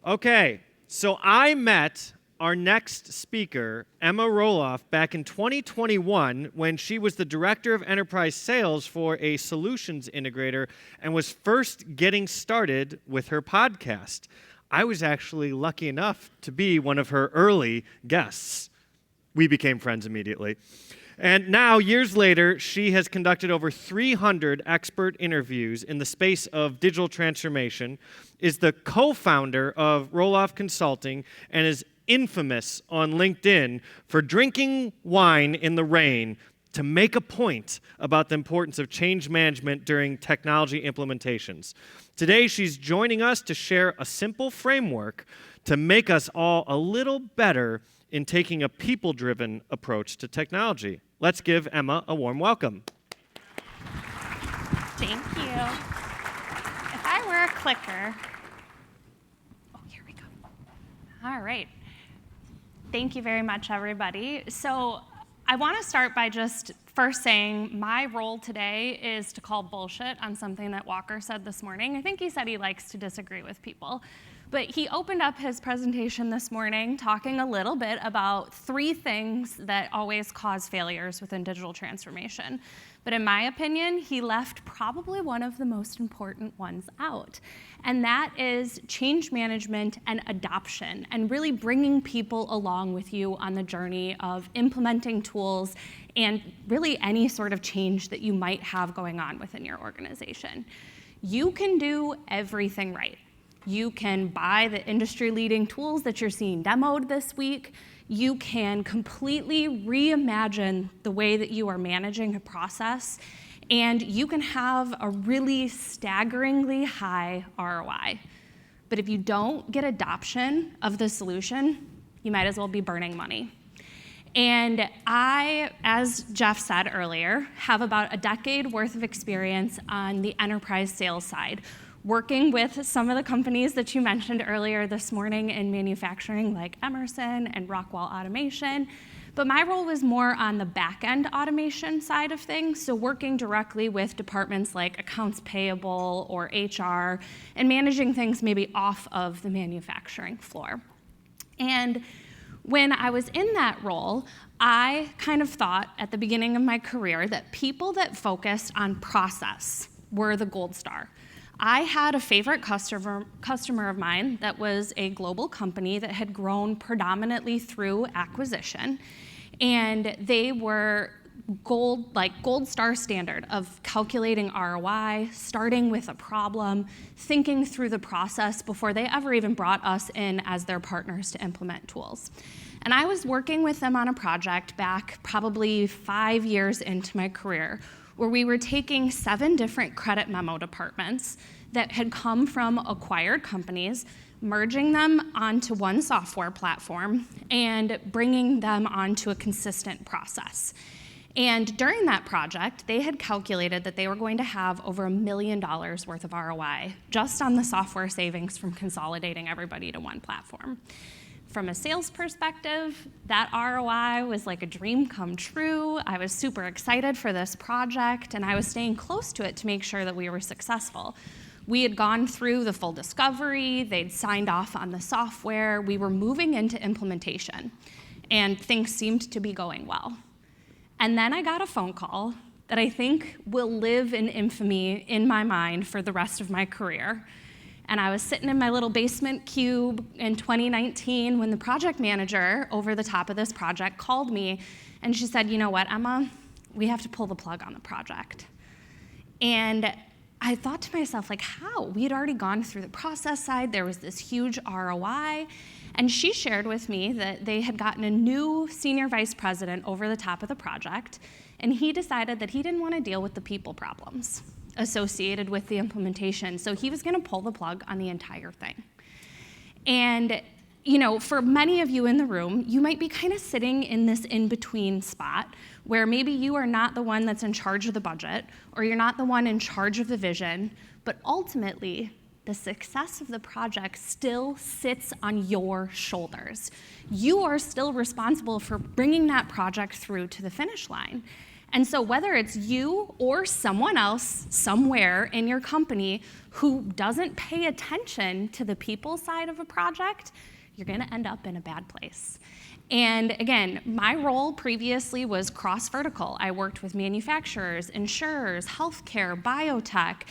Okay, so I met our next speaker, Emma Roloff, back in 2021 when she was the director of enterprise sales for a solutions integrator and was first getting started with her podcast. I was actually lucky enough to be one of her early guests. We became friends immediately. And now, years later, she has conducted over 300 expert interviews in the space of digital transformation, is the co-founder of Roloff Consulting, and is infamous on LinkedIn for drinking wine in the rain to make a point about the importance of change management during technology implementations. Today, she's joining us to share a simple framework to make us all a little better in taking a people-driven approach to technology. Let's give Emma a warm welcome. Thank you. If I were a clicker, oh, here we go. All right. Thank you very much, everybody. So I want to start by just first saying my role today is to call bullshit on something that Walker said this morning. I think he said he likes to disagree with people. But he opened up his presentation this morning talking a little bit about 3 things that always cause failures within digital transformation. But in my opinion, he left probably one of the most important ones out. And that is change management and adoption, and really bringing people along with you on the journey of implementing tools and really any sort of change that you might have going on within your organization. You can do everything right. You can buy the industry-leading tools that you're seeing demoed this week. You can completely reimagine the way that you are managing a process, and you can have a really staggeringly high ROI. But if you don't get adoption of the solution, you might as well be burning money. And I, as Jeff said earlier, have about a decade worth of experience on the enterprise sales side, working with some of the companies that you mentioned earlier this morning in manufacturing, like Emerson and Rockwell Automation. But my role was more on the back-end automation side of things, so working directly with departments like accounts payable or HR, and managing things maybe off of the manufacturing floor. And when I was in that role, I kind of thought at the beginning of my career that people that focused on process were the gold star. I had a favorite customer of mine that was a global company that had grown predominantly through acquisition, and they were gold star standard of calculating ROI, starting with a problem, thinking through the process before they ever even brought us in as their partners to implement tools. And I was working with them on a project back probably 5 years into my career, where we were taking 7 different credit memo departments that had come from acquired companies, merging them onto one software platform, and bringing them onto a consistent process. And during that project, they had calculated that they were going to have over $1 million worth of ROI just on the software savings from consolidating everybody to one platform. From a sales perspective, that ROI was like a dream come true. I was super excited for this project, and I was staying close to it to make sure that we were successful. We had gone through the full discovery, they'd signed off on the software, we were moving into implementation, and things seemed to be going well. And then I got a phone call that I think will live in infamy in my mind for the rest of my career. And I was sitting in my little basement cube in 2019 when the project manager over the top of this project called me, and she said, "You know what, Emma? We have to pull the plug on the project." And I thought to myself, like, how? We had already gone through the process side. There was this huge ROI. And she shared with me that they had gotten a new senior vice president over the top of the project, and he decided that he didn't want to deal with the people problems associated with the implementation. So he was going to pull the plug on the entire thing. And, you know, for many of you in the room, you might be kind of sitting in this in-between spot where maybe you are not the one that's in charge of the budget, or you're not the one in charge of the vision, but ultimately, the success of the project still sits on your shoulders. You are still responsible for bringing that project through to the finish line. And so whether it's you or someone else somewhere in your company who doesn't pay attention to the people side of a project, you're gonna end up in a bad place. And again, my role previously was cross-vertical. I worked with manufacturers, insurers, healthcare, biotech,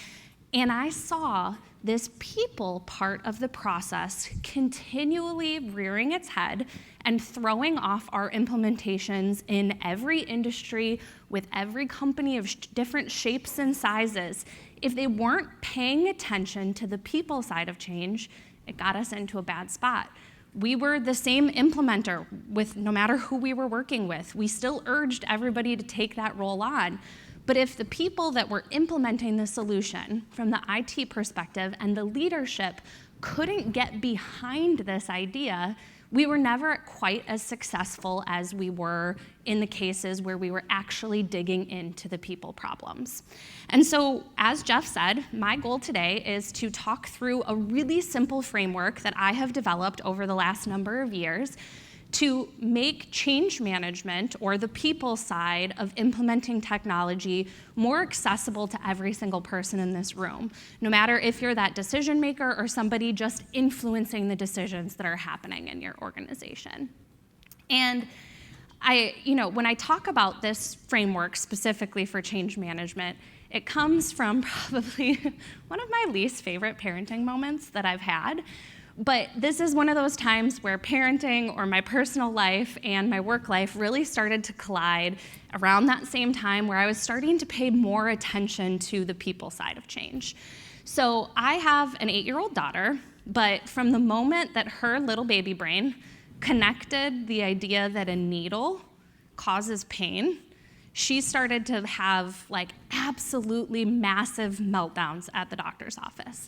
and I saw this people part of the process continually rearing its head and throwing off our implementations in every industry with every company of different shapes and sizes. If they weren't paying attention to the people side of change, it got us into a bad spot. We were the same implementer with no matter who we were working with. We still urged everybody to take that role on. But if the people that were implementing the solution from the IT perspective and the leadership couldn't get behind this idea, we were never quite as successful as we were in the cases where we were actually digging into the people problems. And so, as Jeff said, my goal today is to talk through a really simple framework that I have developed over the last number of years to make change management, or the people side of implementing technology, more accessible to every single person in this room, no matter if you're that decision maker or somebody just influencing the decisions that are happening in your organization. And when I talk about this framework specifically for change management, it comes from probably one of my least favorite parenting moments that I've had. But this is one of those times where parenting or my personal life and my work life really started to collide around that same time where I was starting to pay more attention to the people side of change. So I have an 8-year-old daughter, but from the moment that her little baby brain connected the idea that a needle causes pain, she started to have absolutely massive meltdowns at the doctor's office.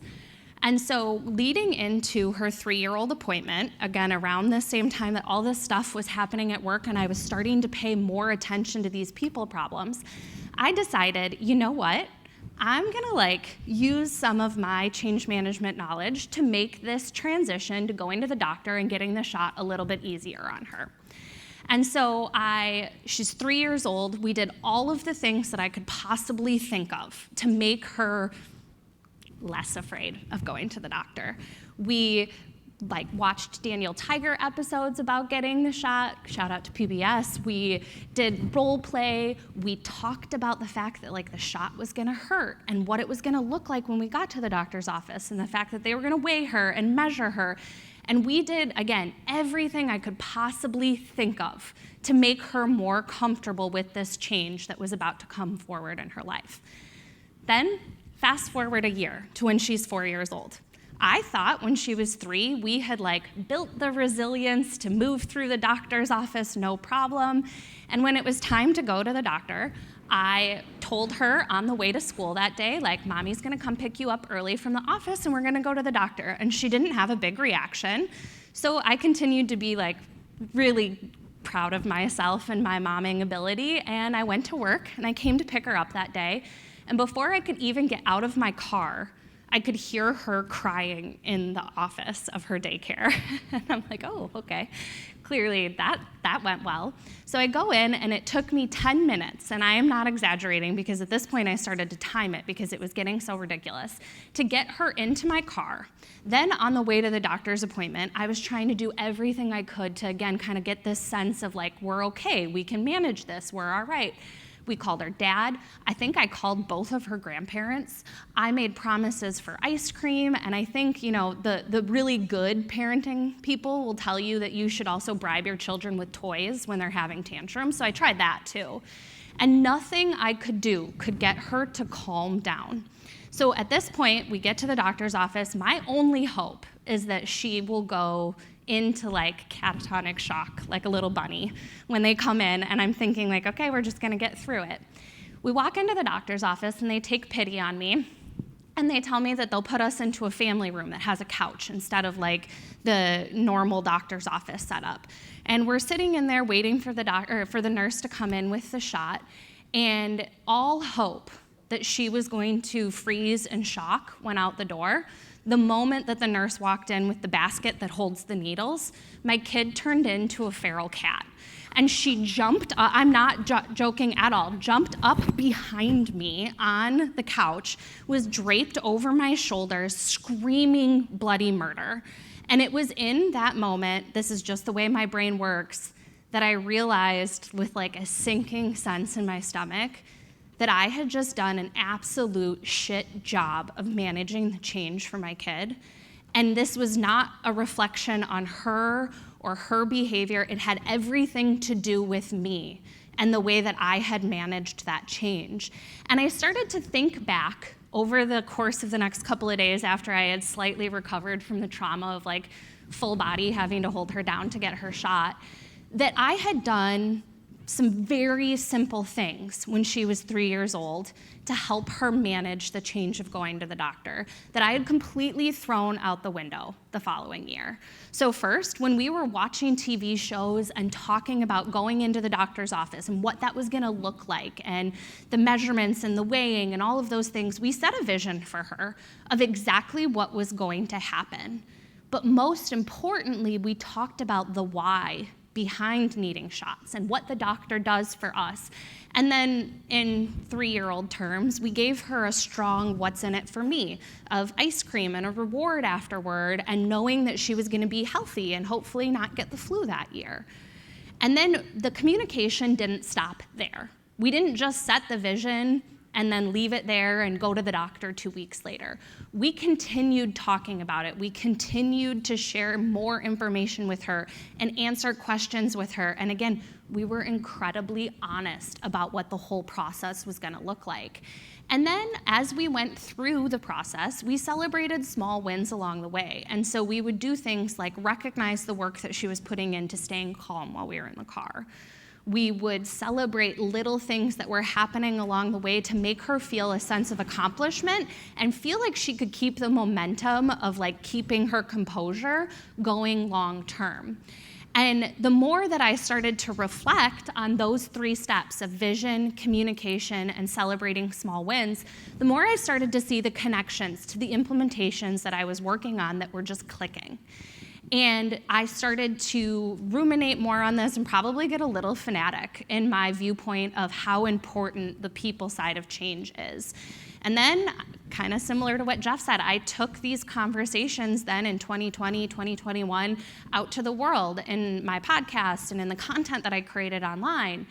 And so leading into her 3-year-old appointment, again, around the same time that all this stuff was happening at work and I was starting to pay more attention to these people problems, I decided, you know what? I'm gonna use some of my change management knowledge to make this transition to going to the doctor and getting the shot a little bit easier on her. And so she's 3 years old. We did all of the things that I could possibly think of to make her less afraid of going to the doctor. We watched Daniel Tiger episodes about getting the shot. Shout out to PBS. We did role play. We talked about the fact that the shot was gonna hurt and what it was gonna look like when we got to the doctor's office and the fact that they were gonna weigh her and measure her. And we did, again, everything I could possibly think of to make her more comfortable with this change that was about to come forward in her life. Then, fast forward a year to when she's 4 years old. I thought when she was 3, we had built the resilience to move through the doctor's office, no problem. And when it was time to go to the doctor, I told her on the way to school that day, Mommy's gonna come pick you up early from the office and we're gonna go to the doctor. And she didn't have a big reaction. So I continued to be really proud of myself and my momming ability. And I went to work and I came to pick her up that day. And before I could even get out of my car, I could hear her crying in the office of her daycare. And I'm like, oh, okay. Clearly that went well. So I go in and it took me 10 minutes, and I am not exaggerating because at this point I started to time it because it was getting so ridiculous, to get her into my car. Then on the way to the doctor's appointment, I was trying to do everything I could to, again, kind of get this sense of we're okay, we can manage this, we're all right. We called her dad. I think I called both of her grandparents. I made promises for ice cream, and I think, the really good parenting people will tell you that you should also bribe your children with toys when they're having tantrums, so I tried that too. And nothing I could do could get her to calm down. So at this point, we get to the doctor's office. My only hope is that she will go into catatonic shock, like a little bunny, when they come in, and I'm thinking okay, we're just gonna get through it. We walk into the doctor's office and they take pity on me, and they tell me that they'll put us into a family room that has a couch instead of the normal doctor's office setup. And we're sitting in there waiting for the nurse to come in with the shot, and all hope that she was going to freeze and shock went out the door. the moment that the nurse walked in with the basket that holds the needles, my kid turned into a feral cat. And she jumped, I'm not joking at all, jumped up behind me on the couch, was draped over my shoulders, screaming bloody murder. And it was in that moment, this is just the way my brain works, that I realized with like a sinking sense in my stomach that I had just done an absolute shit job of managing the change for my kid. And this was not a reflection on her or her behavior. It had everything to do with me and the way that I had managed that change. And I started to think back over the course of the next couple of days after I had slightly recovered from the trauma of like full body having to hold her down to get her shot, that I had done some very simple things when she was 3 years old to help her manage the change of going to the doctor that I had completely thrown out the window the following year. So first, when we were watching TV shows and talking about going into the doctor's office and what that was gonna look like and the measurements and the weighing and all of those things, we set a vision for her of exactly what was going to happen. But most importantly, we talked about the why behind needing shots and what the doctor does for us. And then in 3-year-old terms, we gave her a strong what's in it for me of ice cream and a reward afterward and knowing that she was gonna be healthy and hopefully not get the flu that year. And then the communication didn't stop there. We didn't just set the vision and then leave it there and go to the doctor 2 weeks later. We continued talking about it. We continued to share more information with her and answer questions with her. And again, we were incredibly honest about what the whole process was gonna look like. And then as we went through the process, we celebrated small wins along the way. And so we would do things like recognize the work that she was putting into staying calm while we were in the car. We would celebrate little things that were happening along the way to make her feel a sense of accomplishment and feel like she could keep the momentum of like keeping her composure going long term. And the more that I started to reflect on those 3 steps of vision, communication, and celebrating small wins, the more I started to see the connections to the implementations that I was working on that were just clicking. And I started to ruminate more on this and probably get a little fanatic in my viewpoint of how important the people side of change is. And then, kind of similar to what Jeff said, I took these conversations then in 2020, 2021 out to the world in my podcast and in the content that I created online.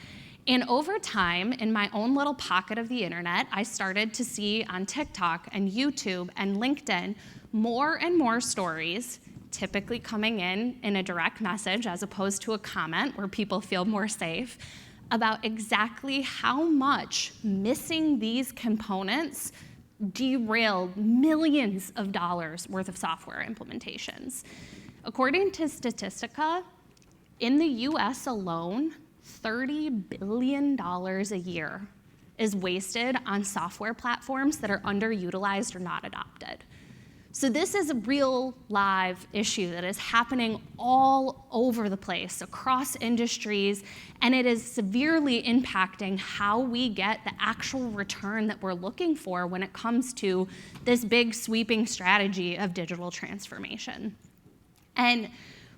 And over time, in my own little pocket of the internet, I started to see on TikTok and YouTube and LinkedIn more and more stories typically coming in a direct message as opposed to a comment where people feel more safe, about exactly how much missing these components derailed millions of dollars worth of software implementations. According to Statistica, in the US alone, $30 billion a year is wasted on software platforms that are underutilized or not adopted. So this is a real live issue that is happening all over the place, across industries, and it is severely impacting how we get the actual return that we're looking for when it comes to this big sweeping strategy of digital transformation. And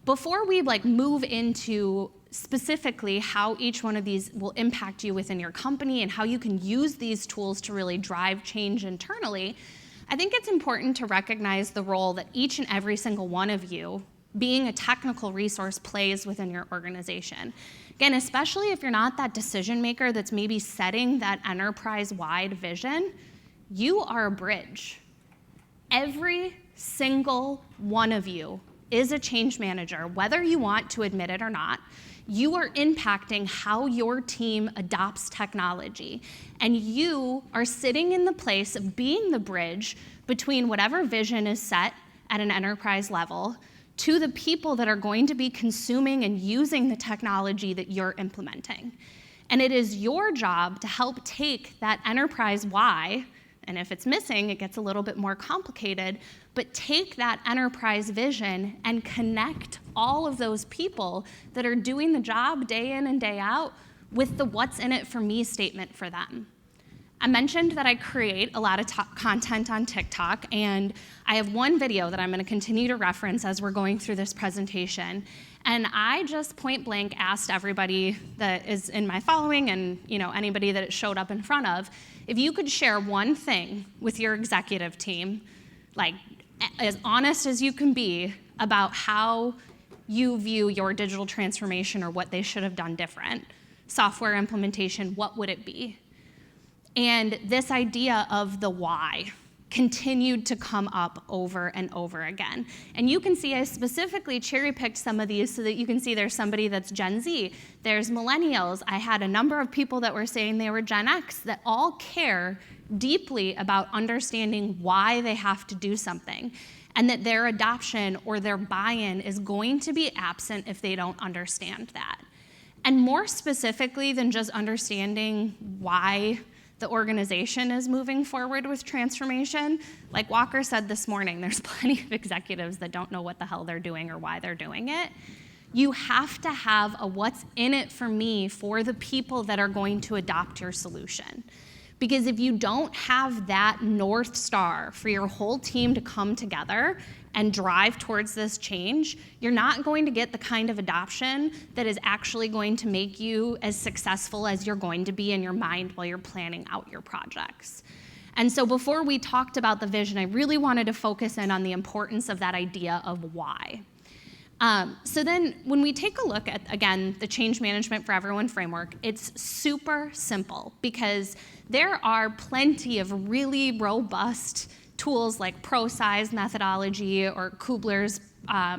before we move into specifically how each one of these will impact you within your company and how you can use these tools to really drive change internally, I think it's important to recognize the role that each and every single one of you, being a technical resource, plays within your organization. Again, especially if you're not that decision maker that's maybe setting that enterprise-wide vision, you are a bridge. Every single one of you is a change manager, whether you want to admit it or not. You are impacting how your team adopts technology. And you are sitting in the place of being the bridge between whatever vision is set at an enterprise level to the people that are going to be consuming and using the technology that you're implementing. And it is your job to help take that enterprise why, and if it's missing, it gets a little bit more complicated, but take that enterprise vision and connect all of those people that are doing the job day in and day out with the what's in it for me statement for them. I mentioned that I create a lot of content on TikTok, and I have one video that I'm going to continue to reference as we're going through this presentation. And I just point blank asked everybody that is in my following and anybody that it showed up in front of, if you could share one thing with your executive team, like as honest as you can be, about how you view your digital transformation or what they should have done different, software implementation, what would it be? And this idea of the why continued to come up over and over again. And you can see I specifically cherry-picked some of these so that you can see there's somebody that's Gen Z, there's millennials. I had a number of people that were saying they were Gen X that all care deeply about understanding why they have to do something, and that their adoption or their buy-in is going to be absent if they don't understand that. And more specifically than just understanding why the organization is moving forward with transformation, like Walker said this morning, there's plenty of executives that don't know what the hell they're doing or why they're doing it. You have to have a what's in it for me for the people that are going to adopt your solution. Because if you don't have that North Star for your whole team to come together and drive towards this change, you're not going to get the kind of adoption that is actually going to make you as successful as you're going to be in your mind while you're planning out your projects. And so before we talked about the vision, I really wanted to focus in on the importance of that idea of why. So then when we take a look at, again, the Change Management for Everyone framework, it's super simple because there are plenty of really robust tools like ProSize methodology or Kubler's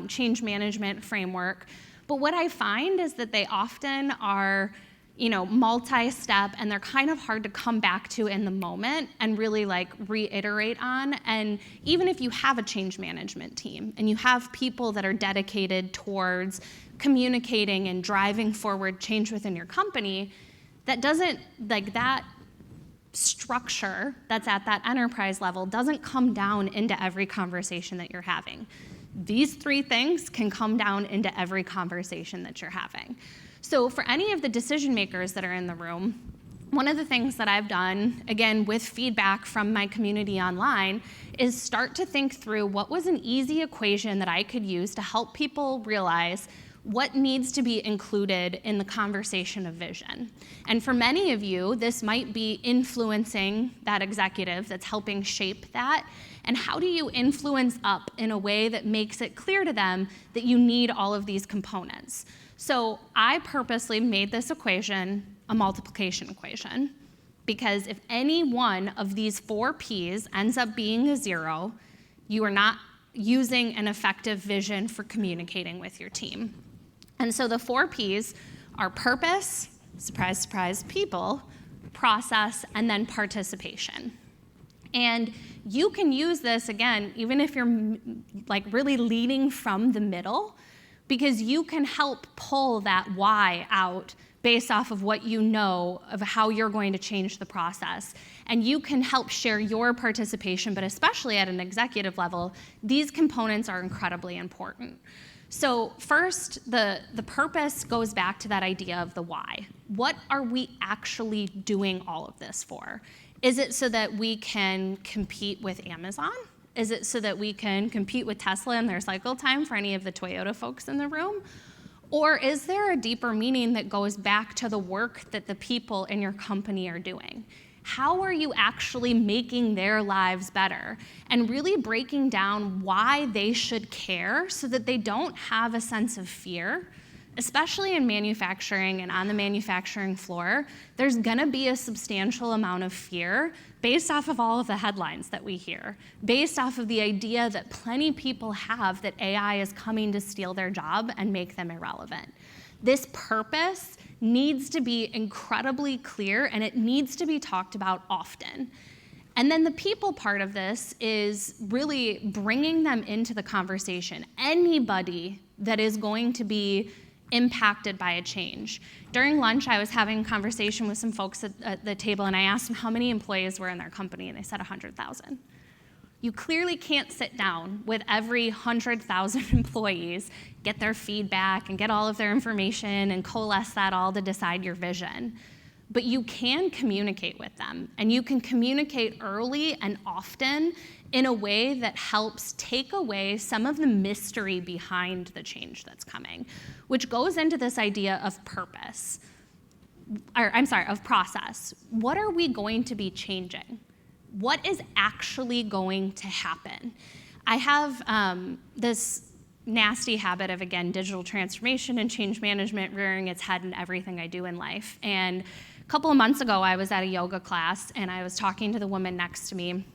change management framework. But what I find is that they often are multi-step, and they're kind of hard to come back to in the moment and really reiterate on. And even if you have a change management team and you have people that are dedicated towards communicating and driving forward change within your company, that doesn't, that structure that's at that enterprise level doesn't come down into every conversation that you're having. These three things can come down into every conversation that you're having. So for any of the decision makers that are in the room, one of the things that I've done, again, with feedback from my community online, is start to think through what was an easy equation that I could use to help people realize what needs to be included in the conversation of vision. And for many of you, this might be influencing that executive that's helping shape that. And how do you influence up in a way that makes it clear to them that you need all of these components? So I purposely made this equation a multiplication equation, because if any one of these 4 Ps ends up being a 0, you are not using an effective vision for communicating with your team. And so the 4 Ps are purpose, surprise, surprise, people, process, and then participation. And you can use this, again, even if you're really leading from the middle, because you can help pull that why out based off of what you know of how you're going to change the process. And you can help share your participation, but especially at an executive level, these components are incredibly important. So first, the purpose goes back to that idea of the why. What are we actually doing all of this for? Is it so that we can compete with Amazon? Is it so that we can compete with Tesla in their cycle time for any of the Toyota folks in the room? Or is there a deeper meaning that goes back to the work that the people in your company are doing? How are you actually making their lives better? And really breaking down why they should care so that they don't have a sense of fear. Especially in manufacturing and on the manufacturing floor, there's gonna be a substantial amount of fear based off of all of the headlines that we hear, based off of the idea that plenty people have that AI is coming to steal their job and make them irrelevant. This purpose needs to be incredibly clear, and it needs to be talked about often. And then the people part of this is really bringing them into the conversation. Anybody that is going to be impacted by a change. During lunch, I was having a conversation with some folks at the table, and I asked them how many employees were in their company, and they said 100,000. You clearly can't sit down with every 100,000 employees, get their feedback, and get all of their information, and coalesce that all to decide your vision. but you can communicate with them, and you can communicate early and often in a way that helps take away some of the mystery behind the change that's coming, which goes into this idea of purpose, of process. What are we going to be changing? What is actually going to happen? I have this nasty habit of, again, digital transformation and change management rearing its head in everything I do in life. And a couple of months ago, I was at a yoga class, and I was talking to the woman next to me,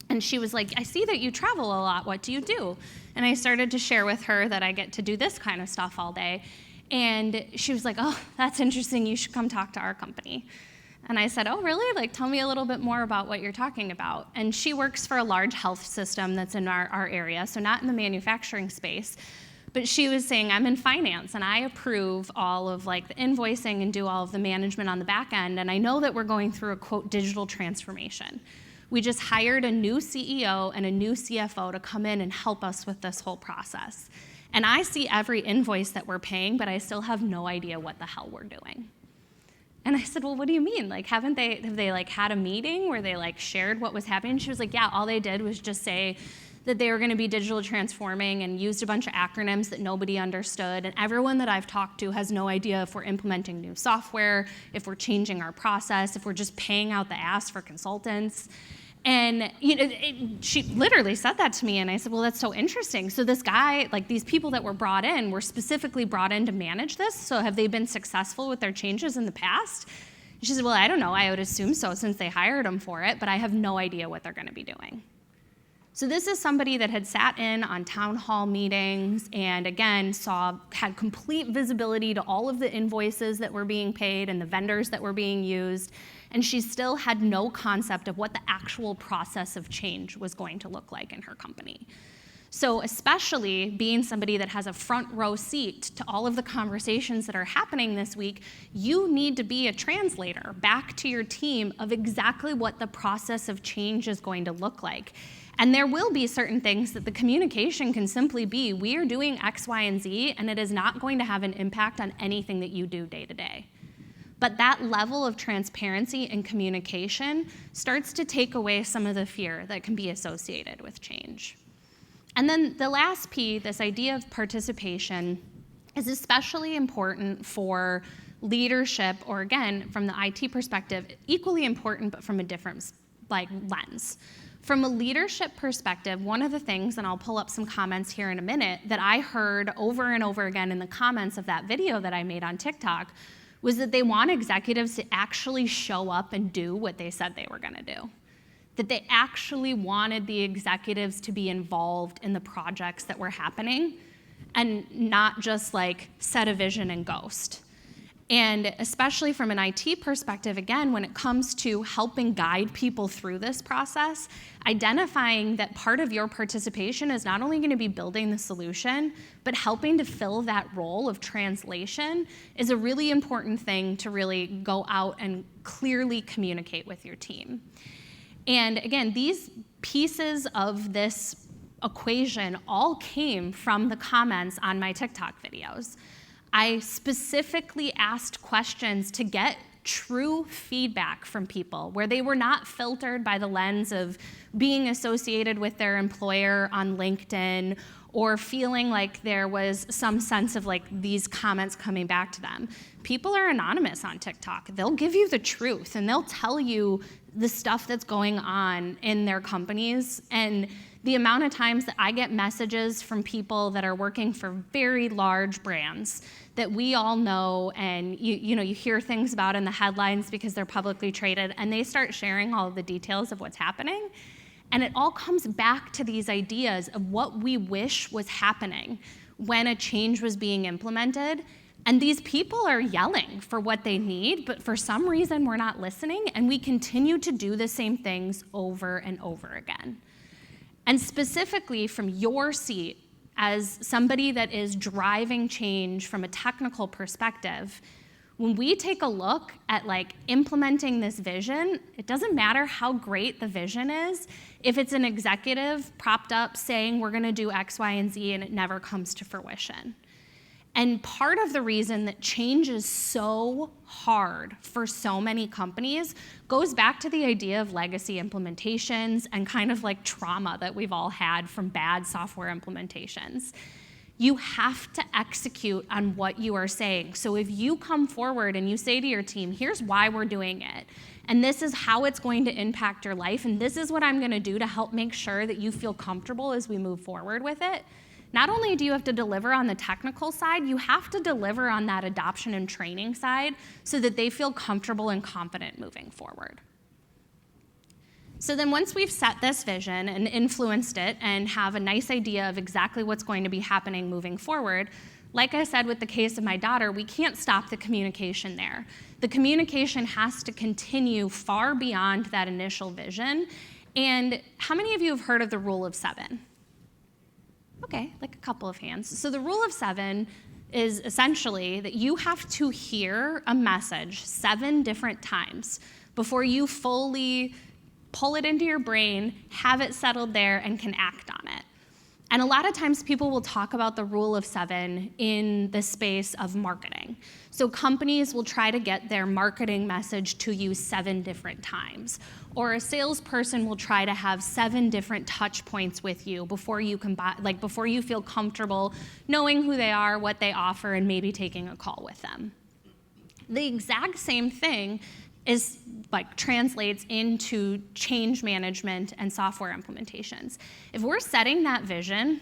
and she was like, I see that you travel a lot. What do you do? And I started to share with her that I get to do this kind of stuff all day. And she was like, oh, that's interesting. You should come talk to our company. And I said, oh, really? Like, tell me a little bit more about what you're talking about. And she works for a large health system that's in our area, so not in the manufacturing space. But she was saying, I'm in finance, and I approve all of like the invoicing and do all of the management on the back end. And I know that we're going through a, quote, digital transformation. We just hired a new CEO and a new CFO to come in and help us with this whole process. And I see every invoice that we're paying, but I still have no idea what the hell we're doing. And I said, well, what do you mean? Like, have they like had a meeting where they like shared what was happening? She was like, yeah, all they did was just say that they were going to be digital transforming and used a bunch of acronyms that nobody understood. And everyone that I've talked to has no idea if we're implementing new software, if we're changing our process, if we're just paying out the ass for consultants. And she literally said that to me, and I said, well, that's so interesting. So this guy, like these people that were brought in, were specifically brought in to manage this, so have they been successful with their changes in the past? She said, well, I don't know, I would assume so since they hired them for it, but I have no idea what they're gonna be doing. So this is somebody that had sat in on town hall meetings and again had complete visibility to all of the invoices that were being paid and the vendors that were being used, and she still had no concept of what the actual process of change was going to look like in her company. So especially being somebody that has a front row seat to all of the conversations that are happening this week, you need to be a translator back to your team of exactly what the process of change is going to look like. And there will be certain things that the communication can simply be, we are doing X, Y, and Z, and it is not going to have an impact on anything that you do day to day. But that level of transparency and communication starts to take away some of the fear that can be associated with change. And then the last P, this idea of participation, is especially important for leadership, or again, from the IT perspective, equally important, but from a different lens. From a leadership perspective, one of the things, and I'll pull up some comments here in a minute, that I heard over and over again in the comments of that video that I made on TikTok was that they want executives to actually show up and do what they said they were gonna do. That they actually wanted the executives to be involved in the projects that were happening and not just like set a vision and ghost. And especially from an IT perspective, again, when it comes to helping guide people through this process, identifying that part of your participation is not only going to be building the solution, but helping to fill that role of translation is a really important thing to really go out and clearly communicate with your team. And again, these pieces of this equation all came from the comments on my TikTok videos. I specifically asked questions to get true feedback from people where they were not filtered by the lens of being associated with their employer on LinkedIn or feeling like there was some sense of like these comments coming back to them. People are anonymous on TikTok. They'll give you the truth and they'll tell you the stuff that's going on in their companies. And the amount of times that I get messages from people that are working for very large brands that we all know and you hear things about in the headlines because they're publicly traded, and they start sharing all of the details of what's happening. And it all comes back to these ideas of what we wish was happening when a change was being implemented. And these people are yelling for what they need, but for some reason we're not listening, and we continue to do the same things over and over again. And specifically from your seat as somebody that is driving change from a technical perspective, when we take a look at like implementing this vision, it doesn't matter how great the vision is if it's an executive propped up saying we're gonna do X, Y, and Z and it never comes to fruition. And part of the reason that change is so hard for so many companies goes back to the idea of legacy implementations and kind of like trauma that we've all had from bad software implementations. You have to execute on what you are saying. So if you come forward and you say to your team, here's why we're doing it, and this is how it's going to impact your life, and this is what I'm going to do to help make sure that you feel comfortable as we move forward with it, not only do you have to deliver on the technical side, you have to deliver on that adoption and training side so that they feel comfortable and confident moving forward. So then once we've set this vision and influenced it and have a nice idea of exactly what's going to be happening moving forward, like I said with the case of my daughter, we can't stop the communication there. The communication has to continue far beyond that initial vision. And how many of you have heard of the rule of 7? Okay, like a couple of hands. So the rule of 7 is essentially that you have to hear a message 7 different times before you fully pull it into your brain, have it settled there, and can act on it. And a lot of times people will talk about the rule of 7 in the space of marketing. So companies will try to get their marketing message to you 7 different times. Or a salesperson will try to have 7 different touch points with you before you before you feel comfortable knowing who they are, what they offer, and maybe taking a call with them. The exact same thing is translates into change management and software implementations. If we're setting that vision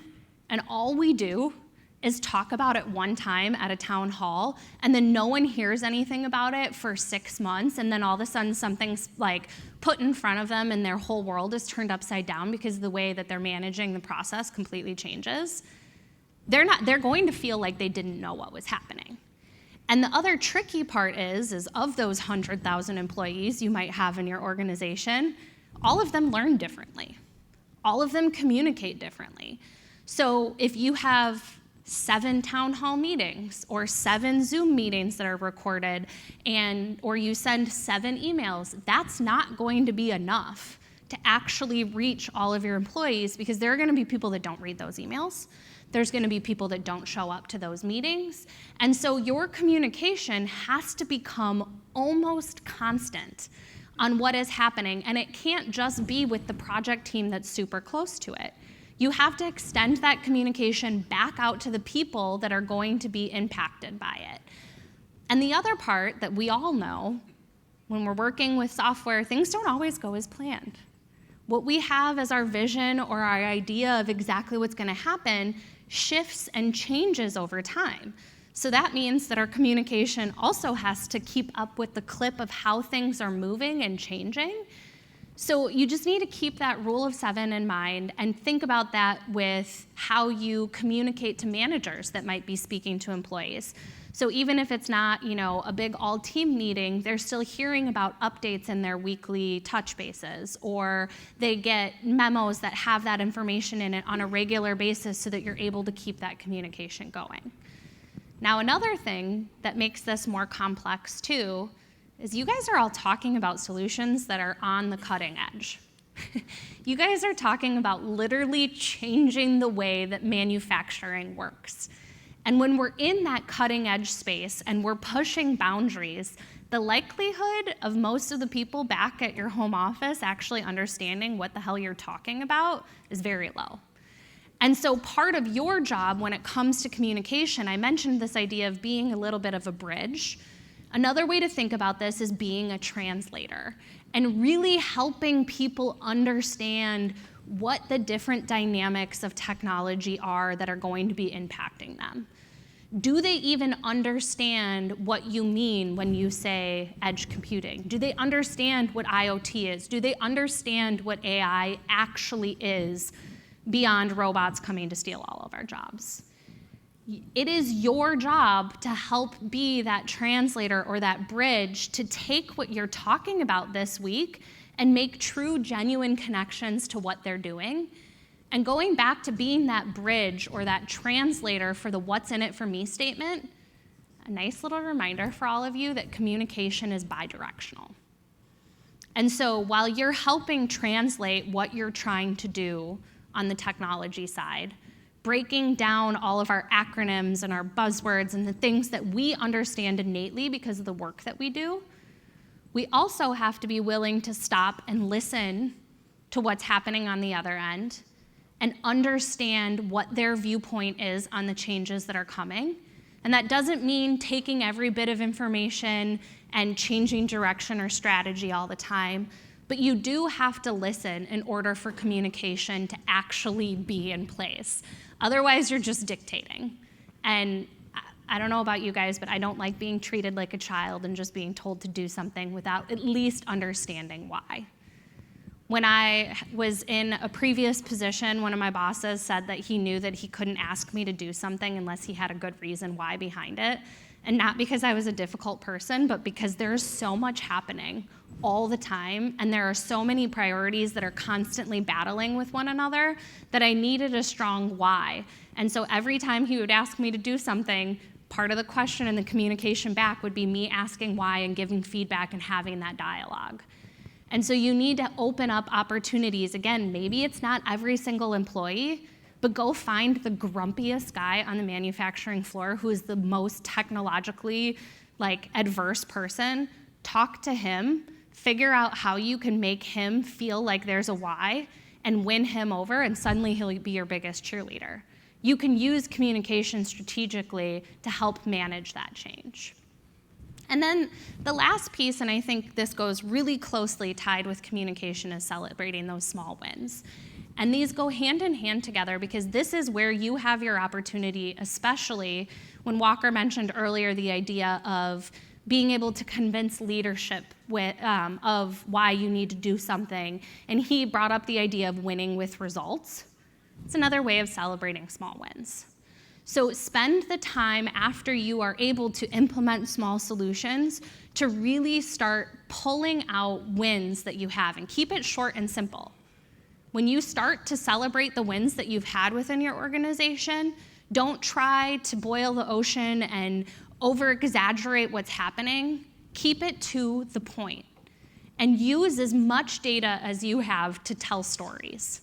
and all we do is talk about it one time at a town hall and then no one hears anything about it for 6 months and then all of a sudden something's put in front of them and their whole world is turned upside down because the way that they're managing the process completely changes, they're going to feel like they didn't know what was happening. And the other tricky part is of those 100,000 employees you might have in your organization, all of them learn differently. All of them communicate differently. So if you have 7 town hall meetings or 7 Zoom meetings that are recorded or you send 7 emails, that's not going to be enough to actually reach all of your employees because there are going to be people that don't read those emails. There's going to be people that don't show up to those meetings. And so your communication has to become almost constant on what is happening. And it can't just be with the project team that's super close to it. You have to extend that communication back out to the people that are going to be impacted by it. And the other part that we all know, when we're working with software, things don't always go as planned. What we have as our vision or our idea of exactly what's going to happen shifts and changes over time. So that means that our communication also has to keep up with the clip of how things are moving and changing. So you just need to keep that rule of 7 in mind and think about that with how you communicate to managers that might be speaking to employees. So even if it's not, a big all-team meeting, they're still hearing about updates in their weekly touch bases, or they get memos that have that information in it on a regular basis so that you're able to keep that communication going. Now, another thing that makes this more complex too is you guys are all talking about solutions that are on the cutting edge. You guys are talking about literally changing the way that manufacturing works. And when we're in that cutting edge space and we're pushing boundaries, the likelihood of most of the people back at your home office actually understanding what the hell you're talking about is very low. And so part of your job when it comes to communication, I mentioned this idea of being a little bit of a bridge. Another way to think about this is being a translator and really helping people understand what the different dynamics of technology are that are going to be impacting them. Do they even understand what you mean when you say edge computing? Do they understand what IoT is? Do they understand what AI actually is beyond robots coming to steal all of our jobs? It is your job to help be that translator or that bridge to take what you're talking about this week and make true, genuine connections to what they're doing. And going back to being that bridge or that translator for the what's in it for me statement, a nice little reminder for all of you that communication is bidirectional. And so while you're helping translate what you're trying to do on the technology side, breaking down all of our acronyms and our buzzwords and the things that we understand innately because of the work that we do, we also have to be willing to stop and listen to what's happening on the other end and understand what their viewpoint is on the changes that are coming. And that doesn't mean taking every bit of information and changing direction or strategy all the time, but you do have to listen in order for communication to actually be in place. Otherwise, you're just dictating. And I don't know about you guys, but I don't like being treated like a child and just being told to do something without at least understanding why. When I was in a previous position, one of my bosses said that he knew that he couldn't ask me to do something unless he had a good reason why behind it. And not because I was a difficult person, but because there's so much happening all the time, and there are so many priorities that are constantly battling with one another that I needed a strong why. And so every time he would ask me to do something, part of the question and the communication back would be me asking why and giving feedback and having that dialogue. And so you need to open up opportunities. Again, maybe it's not every single employee, but go find the grumpiest guy on the manufacturing floor who is the most technologically adverse person, talk to him, figure out how you can make him feel like there's a why, and win him over, and suddenly he'll be your biggest cheerleader. You can use communication strategically to help manage that change. And then the last piece, and I think this goes really closely tied with communication, is celebrating those small wins. And these go hand in hand together because this is where you have your opportunity, especially when Walker mentioned earlier the idea of being able to convince leadership of why you need to do something. And he brought up the idea of winning with results. It's another way of celebrating small wins. So spend the time after you are able to implement small solutions to really start pulling out wins that you have, and keep it short and simple. When you start to celebrate the wins that you've had within your organization, don't try to boil the ocean and over-exaggerate what's happening. Keep it to the point, and use as much data as you have to tell stories.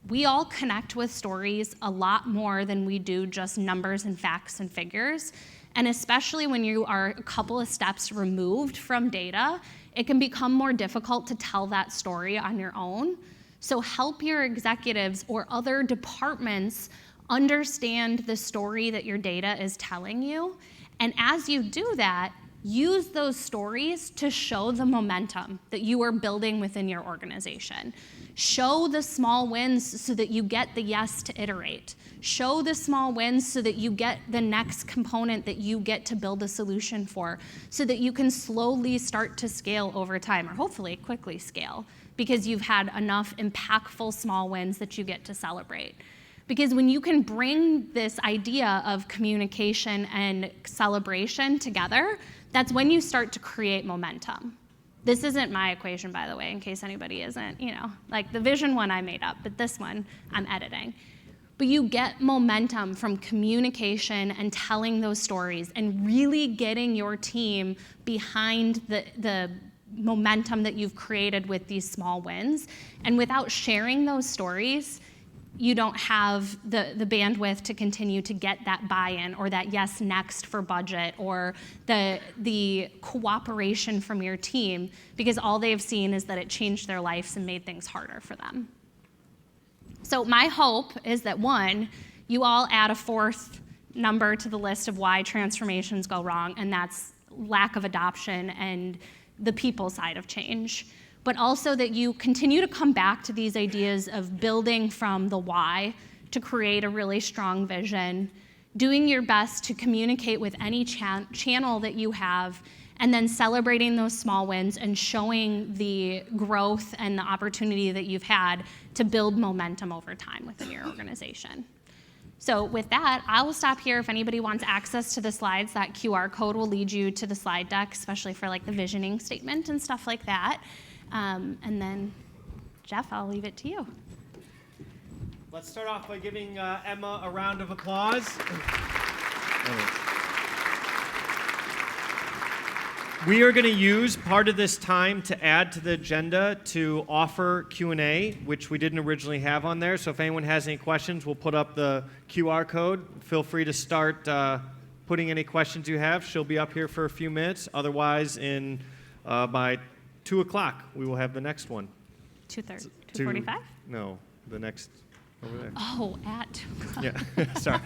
We all connect with stories a lot more than we do just numbers and facts and figures. And especially when you are a couple of steps removed from data, it can become more difficult to tell that story on your own. So help your executives or other departments understand the story that your data is telling you. And as you do that, use those stories to show the momentum that you are building within your organization. Show the small wins so that you get the yes to iterate. Show the small wins so that you get the next component that you get to build a solution for, so that you can slowly start to scale over time, or hopefully quickly scale, because you've had enough impactful small wins that you get to celebrate. Because when you can bring this idea of communication and celebration together, that's when you start to create momentum. This isn't my equation, by the way, in case anybody isn't, the vision one I made up, but this one I'm editing. But you get momentum from communication and telling those stories and really getting your team behind the momentum that you've created with these small wins. And without sharing those stories, you don't have the bandwidth to continue to get that buy-in or that yes next for budget or the cooperation from your team, because all they've seen is that it changed their lives and made things harder for them. So my hope is that, one, you all add a fourth number to the list of why transformations go wrong, and that's lack of adoption and the people side of change. But also that you continue to come back to these ideas of building from the why to create a really strong vision, doing your best to communicate with any channel that you have, and then celebrating those small wins and showing the growth and the opportunity that you've had to build momentum over time within your organization. So with that, I will stop here. If anybody wants access to the slides, that QR code will lead you to the slide deck, especially for the visioning statement and stuff like that. And then, Jeff, I'll leave it to you. Let's start off by giving Emma a round of applause. We are going to use part of this time to add to the agenda to offer Q&A, which we didn't originally have on there. So if anyone has any questions, we'll put up the QR code. Feel free to start putting any questions you have. She'll be up here for a few minutes. Otherwise, by 2 o'clock, we will have the next one. 2:30, 2:45? No, the next over there. Oh, at 2 o'clock. Yeah, sorry.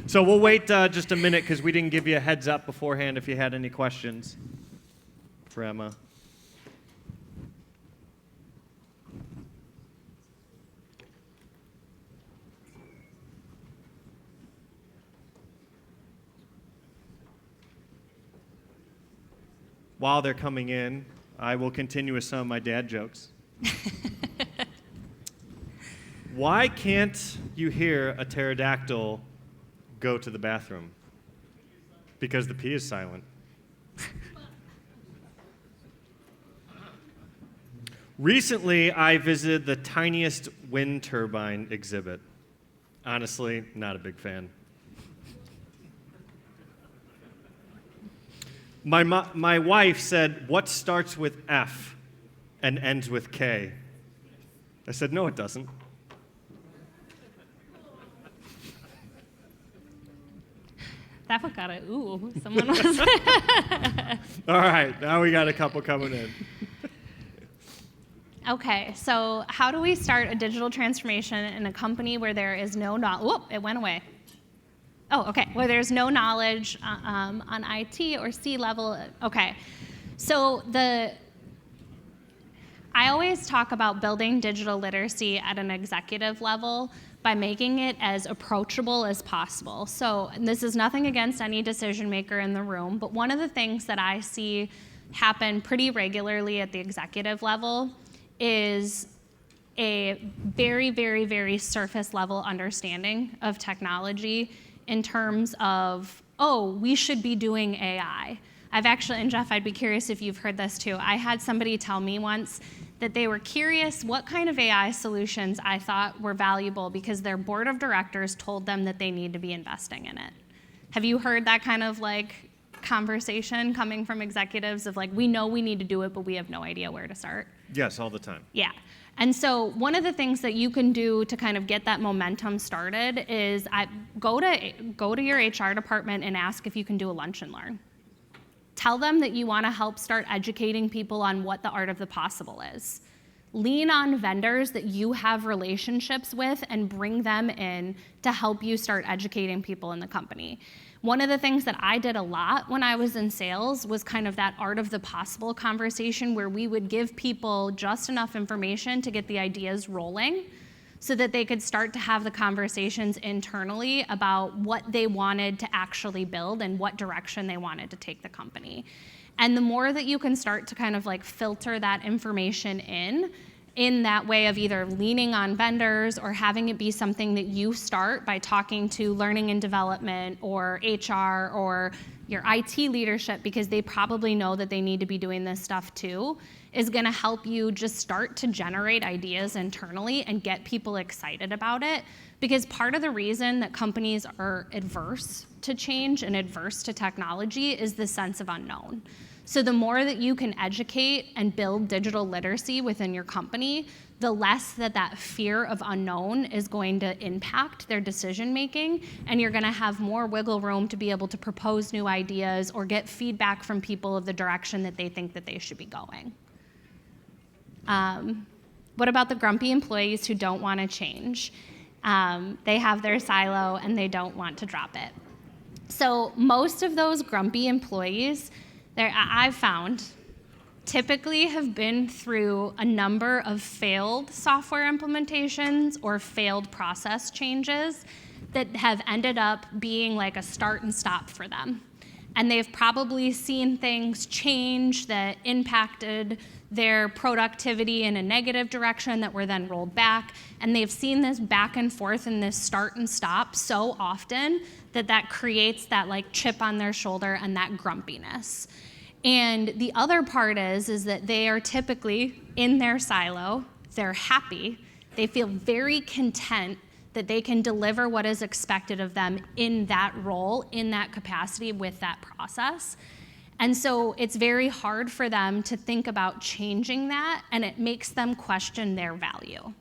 So we'll wait just a minute because we didn't give you a heads up beforehand if you had any questions for Emma. While they're coming in, I will continue with some of my dad jokes. Why can't you hear a pterodactyl go to the bathroom? Because the P is silent. Recently, I visited the tiniest wind turbine exhibit. Honestly, not a big fan. My wife said, "What starts with F and ends with K?" I said, "No, it doesn't." That one got a ooh. Someone was. All right, now we got a couple coming in. Okay, so how do we start a digital transformation in a company where there is no knowledge? Whoop, it went away. Oh, okay, where there's no knowledge on IT or C-level. Okay, so I always talk about building digital literacy at an executive level by making it as approachable as possible. So and this is nothing against any decision maker in the room, but one of the things that I see happen pretty regularly at the executive level is a very, very, very surface level understanding of technology in terms of, oh, we should be doing AI. I've actually, and Jeff, I'd be curious if you've heard this too. I had somebody tell me once that they were curious what kind of AI solutions I thought were valuable because their board of directors told them that they need to be investing in it. Have you heard that kind of like conversation coming from executives of like, we know we need to do it, but we have no idea where to start? Yes, all the time. Yeah. And so one of the things that you can do to kind of get that momentum started is go to your HR department and ask if you can do a lunch and learn. Tell them that you want to help start educating people on what the art of the possible is. Lean on vendors that you have relationships with and bring them in to help you start educating people in the company. One of the things that I did a lot when I was in sales was kind of that art of the possible conversation where we would give people just enough information to get the ideas rolling so that they could start to have the conversations internally about what they wanted to actually build and what direction they wanted to take the company. And the more that you can start to kind of like filter that information in that way of either leaning on vendors or having it be something that you start by talking to learning and development or HR or your IT leadership because they probably know that they need to be doing this stuff too, is gonna help you just start to generate ideas internally and get people excited about it. Because part of the reason that companies are adverse to change and adverse to technology is the sense of unknown. So the more that you can educate and build digital literacy within your company, the less that fear of unknown is going to impact their decision making, and you're gonna have more wiggle room to be able to propose new ideas or get feedback from people of the direction that they think that they should be going. What about the grumpy employees who don't wanna change? They have their silo and they don't want to drop it. So most of those grumpy employees, I've found, typically have been through a number of failed software implementations or failed process changes that have ended up being like a start and stop for them. And they've probably seen things change that impacted their productivity in a negative direction that were then rolled back. And they've seen this back and forth and this start and stop so often that creates that like chip on their shoulder and that grumpiness. And the other part is that they are typically in their silo, they're happy, they feel very content that they can deliver what is expected of them in that role, in that capacity, with that process. And so it's very hard for them to think about changing that, and it makes them question their value.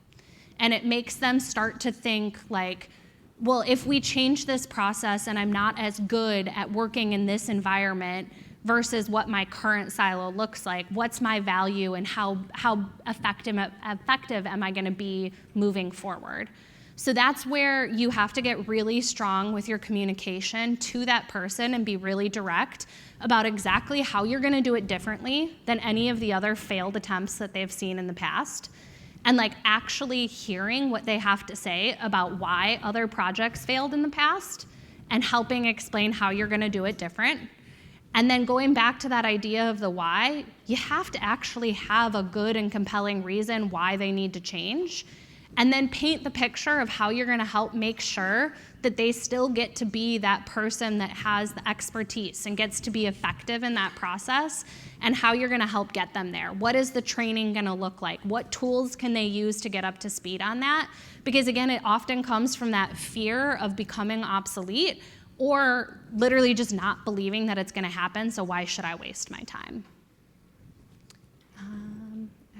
And it makes them start to think like, well, if we change this process and I'm not as good at working in this environment versus what my current silo looks like, what's my value and how effective am I going to be moving forward? So that's where you have to get really strong with your communication to that person and be really direct about exactly how you're going to do it differently than any of the other failed attempts that they've seen in the past. And like actually hearing what they have to say about why other projects failed in the past and helping explain how you're going to do it different. And then going back to that idea of the why, you have to actually have a good and compelling reason why they need to change. And then paint the picture of how you're going to help make sure that they still get to be that person that has the expertise and gets to be effective in that process, and how you're going to help get them there. What is the training going to look like? What tools can they use to get up to speed on that? Because again, it often comes from that fear of becoming obsolete or literally just not believing that it's going to happen, so why should I waste my time?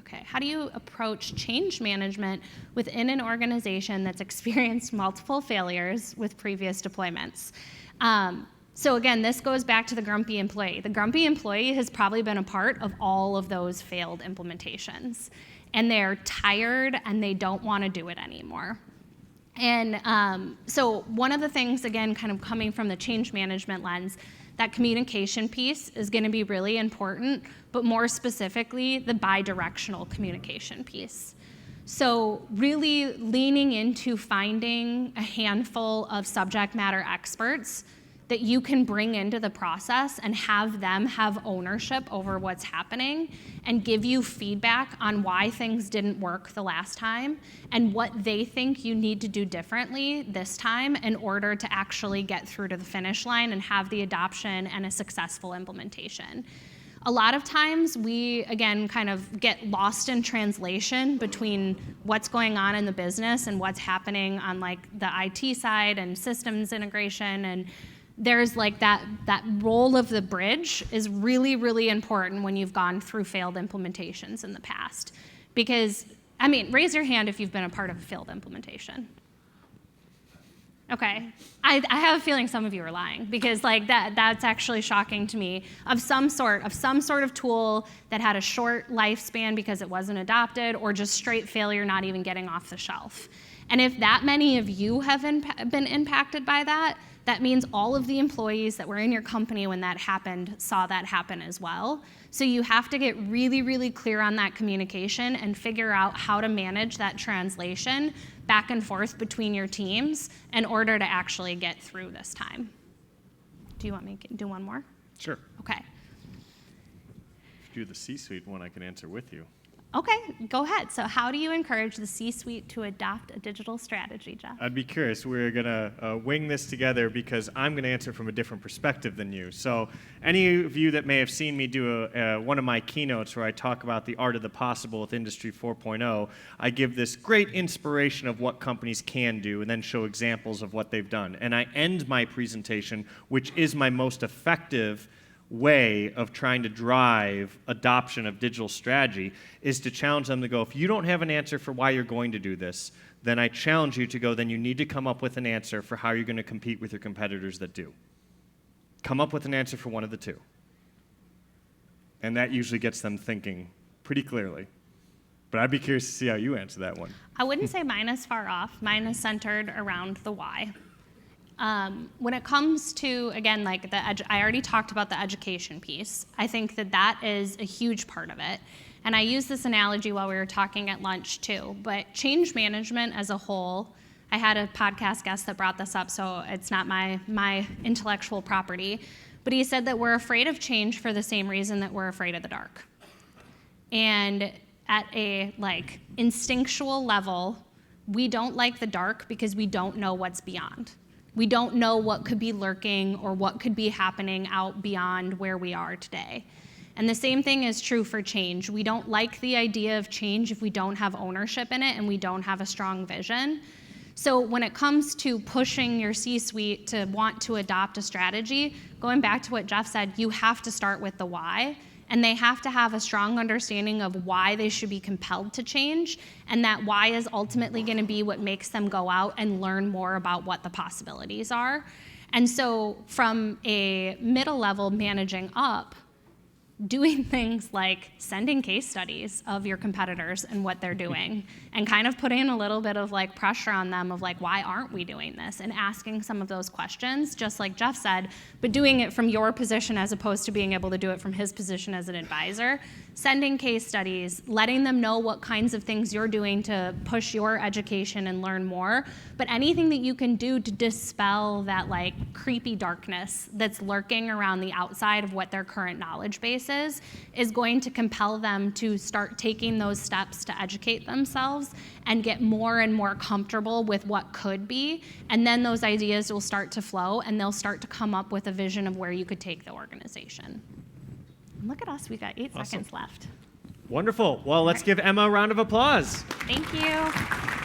Okay, how do you approach change management within an organization that's experienced multiple failures with previous deployments? So again, this goes back to the grumpy employee. The grumpy employee has probably been a part of all of those failed implementations. And they're tired and they don't want to do it anymore. And so one of the things, again, kind of coming from the change management lens, that communication piece is going to be really important, but more specifically, the bi-directional communication piece. So really leaning into finding a handful of subject matter experts that you can bring into the process and have them have ownership over what's happening and give you feedback on why things didn't work the last time and what they think you need to do differently this time in order to actually get through to the finish line and have the adoption and a successful implementation. A lot of times we, again, kind of get lost in translation between what's going on in the business and what's happening on like the IT side and systems integration, and there's like that role of the bridge is really, really important when you've gone through failed implementations in the past. Because, I mean, raise your hand if you've been a part of a failed implementation. Okay, I have a feeling some of you are lying, because like that's actually shocking to me, of some sort of tool that had a short lifespan because it wasn't adopted, or just straight failure not even getting off the shelf. And if that many of you have been impacted by that, that means all of the employees that were in your company when that happened saw that happen as well. So you have to get really, really clear on that communication and figure out how to manage that translation back and forth between your teams in order to actually get through this time. Do you want me to do one more? Sure. Okay. If you do the C-suite one, I can answer with you. Okay, go ahead. So how do you encourage the C-suite to adopt a digital strategy, Jeff? I'd be curious. We're going to wing this together because I'm going to answer from a different perspective than you. So any of you that may have seen me do one of my keynotes where I talk about the art of the possible with Industry 4.0, I give this great inspiration of what companies can do and then show examples of what they've done. And I end my presentation, which is my most effective way of trying to drive adoption of digital strategy, is to challenge them to go, if you don't have an answer for why you're going to do this, then I challenge you to go, then you need to come up with an answer for how you're going to compete with your competitors that do. Come up with an answer for one of the two. And that usually gets them thinking pretty clearly. But I'd be curious to see how you answer that one. I wouldn't say mine is far off. Mine is centered around the why. When it comes to, again, like I already talked about the education piece. I think that is a huge part of it. And I used this analogy while we were talking at lunch too. But change management as a whole, I had a podcast guest that brought this up, so it's not my intellectual property. But he said that we're afraid of change for the same reason that we're afraid of the dark. And at a like instinctual level, we don't like the dark because we don't know what's beyond. We don't know what could be lurking or what could be happening out beyond where we are today. And the same thing is true for change. We don't like the idea of change if we don't have ownership in it and we don't have a strong vision. So when it comes to pushing your C-suite to want to adopt a strategy, going back to what Jeff said, you have to start with the why. And they have to have a strong understanding of why they should be compelled to change, and that why is ultimately going to be what makes them go out and learn more about what the possibilities are. And so from a middle level managing up, doing things like sending case studies of your competitors and what they're doing and kind of putting a little bit of like pressure on them of like, why aren't we doing this? And asking some of those questions, just like Jeff said, but doing it from your position as opposed to being able to do it from his position as an advisor. Sending case studies, letting them know what kinds of things you're doing to push your education and learn more, but anything that you can do to dispel that like creepy darkness that's lurking around the outside of what their current knowledge base is going to compel them to start taking those steps to educate themselves and get more and more comfortable with what could be. And then those ideas will start to flow and they'll start to come up with a vision of where you could take the organization. And look at us, we got 8 seconds left. Wonderful. Well, let's give Emma a round of applause. Thank you.